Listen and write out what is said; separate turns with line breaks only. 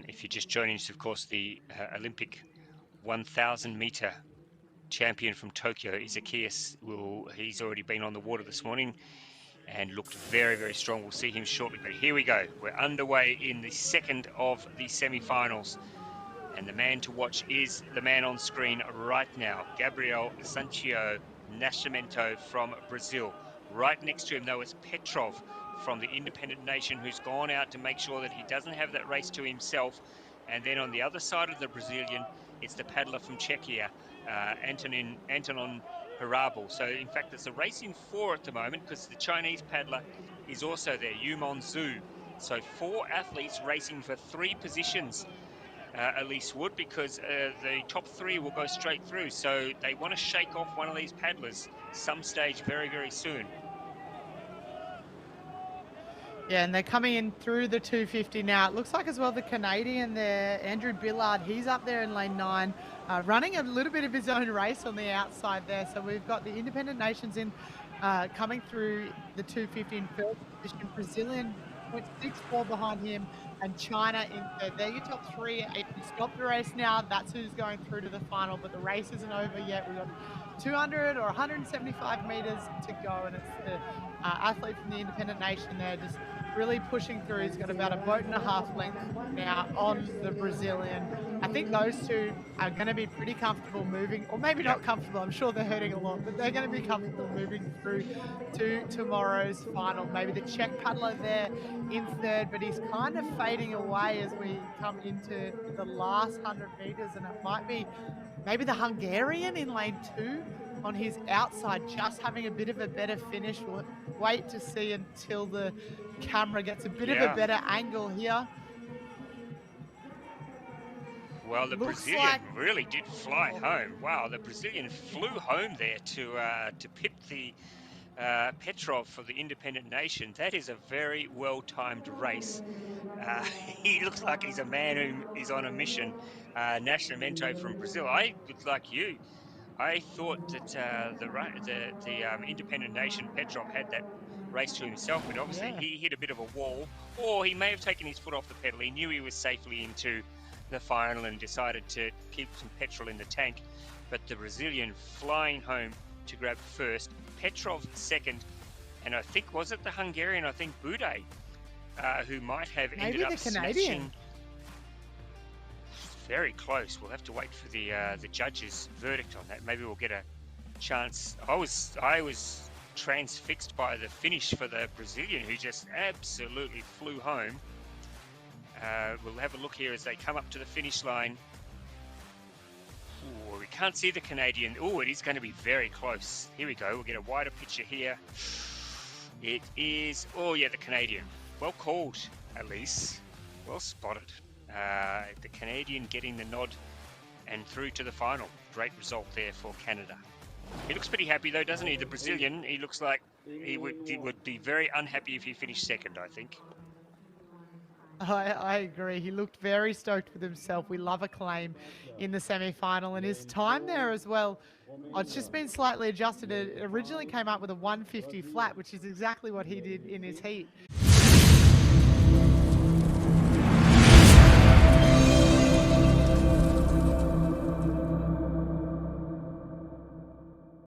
If you're just joining us, of course, the Olympic 1,000 meter champion from Tokyo, Zacchaeus, he's already been on the water this morning and looked very, very strong. We'll see him shortly, but here we go. We're underway in the second of the semi-finals, and the man to watch is the man on screen right now, Gabriel Sancho Nascimento from Brazil. Right next to him, though, is Petrov from the independent nation, who's gone out to make sure that he doesn't have that race to himself. And then on the other side of the Brazilian, it's the paddler from Czechia, Antonin Harabal. So, in fact, it's a race in four at the moment because the Chinese paddler is also there, Yumon Zhu. So 4 athletes racing for 3 positions, Elise Wood, because the top 3 will go straight through. So they want to shake off one of these paddlers some stage very, very soon.
Yeah, and they're coming in through the 250 now. It looks like as well the Canadian there, Andrew Billard, he's up there in lane 9, running a little bit of his own race on the outside there. So we've got the independent nations in coming through the 250 in first position. Brazilian 0.64 behind him, and China in third. They're your top 3. If you stop the race now, that's who's going through to the final, but the race isn't over yet. We've got 200 or 175 meters to go, and it's the athlete from the independent nation there just really pushing through. He's got about a boat and a half length now on the Brazilian. I think those two are going to be pretty comfortable moving, or maybe not comfortable. I'm sure they're hurting a lot, but they're going to be comfortable moving through to tomorrow's final. Maybe the Czech paddler there in third, but he's kind of fading away as we come into the last 100 meters, and it might be maybe the Hungarian in lane 2 on his outside, just having a bit of a better finish. We'll wait to see until the camera gets a bit of a better angle here.
Well, the Brazilian really did fly home. Wow, the Brazilian flew home there to pip the Petrov for the independent nation. That is a very well-timed race. He looks like he's a man who is on a mission. Nascimento from Brazil. I look like you. I thought that the independent nation Petrov had that race to himself, but obviously he hit a bit of a wall, or he may have taken his foot off the pedal. He knew he was safely into the final and decided to keep some petrol in the tank. But the Brazilian flying home to grab first, Petrov second, and I think, was it the Hungarian? I think Bude, who might have ended up snatching. Very close. We'll have to wait for the judge's verdict on that. Maybe we'll get a chance. I was transfixed by the finish for the Brazilian, who just absolutely flew home. We'll have a look here as they come up to the finish line. Ooh, we can't see the Canadian. Oh, it is going to be very close. Here we go. We'll get a wider picture here. It is, oh yeah, the Canadian. Well called, Elise. Well spotted. The Canadian getting the nod and through to the final. Great result there for Canada. He looks pretty happy though, doesn't he? The Brazilian, he looks like he would be very unhappy if he finished second, I think.
I agree. He looked very stoked with himself. We love a claim in the semi-final, and his time there as well, it's just been slightly adjusted. It originally came up with a 150 flat, which is exactly what he did in his heat.